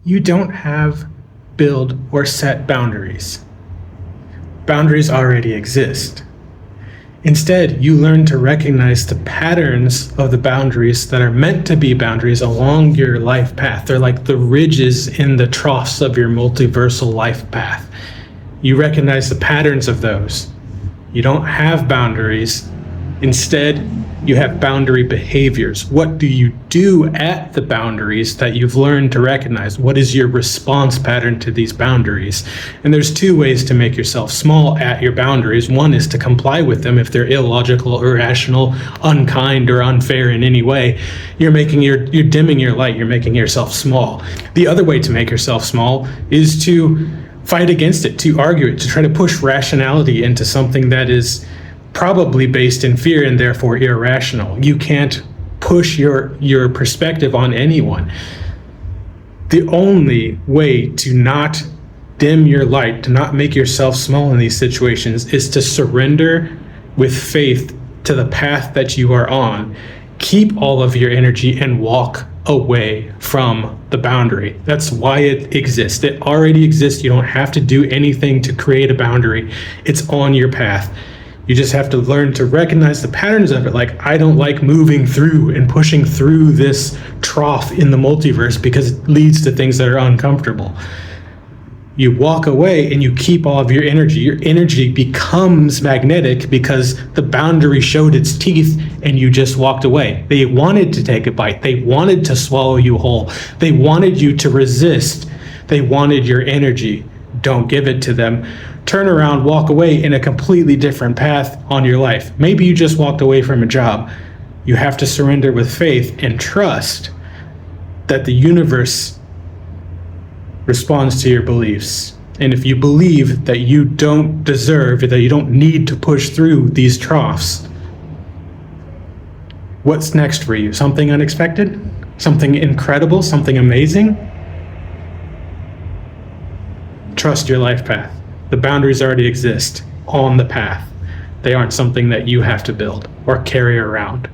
You don't have, build, or set boundaries. Boundaries already exist. Instead, you learn to recognize the patterns of the boundaries that are meant to be boundaries along your life path. They're like the ridges in the troughs of your multiversal life path. You recognize the patterns of those. You don't have boundaries. Instead, you have boundary behaviors. What do you do at the boundaries that you've learned to recognize? What is your response pattern to these boundaries? And there's two ways to make yourself small at your boundaries. One is to comply with them if they're illogical, irrational, unkind, or unfair in any way. You're dimming your light. You're making yourself small. The other way to make yourself small is to fight against it, to argue it, to try to push rationality into something that is probably based in fear and therefore irrational. You can't push your perspective on anyone. The only way to not dim your light, to not make yourself small in these situations, is to surrender with faith to the path that you are on. Keep all of your energy and walk away from the boundary. That's why it exists. It already exists. You don't have to do anything to create a boundary. It's on your path. You just have to learn to recognize the patterns of it. Like, I don't like moving through and pushing through this trough in the multiverse because it leads to things that are uncomfortable. You walk away and you keep all of your energy. Your energy becomes magnetic because the boundary showed its teeth and you just walked away. They wanted to take a bite. They wanted to swallow you whole. They wanted you to resist. They wanted your energy. Don't give it to them. Turn around, walk away in a completely different path on your life. Maybe you just walked away from a job. You have to surrender with faith and trust that the universe responds to your beliefs. And if you believe that you don't deserve, that you don't need to push through these troughs, what's next for you? Something unexpected? Something incredible? Something amazing? Trust your life path. The boundaries already exist on the path. They aren't something that you have to build or carry around.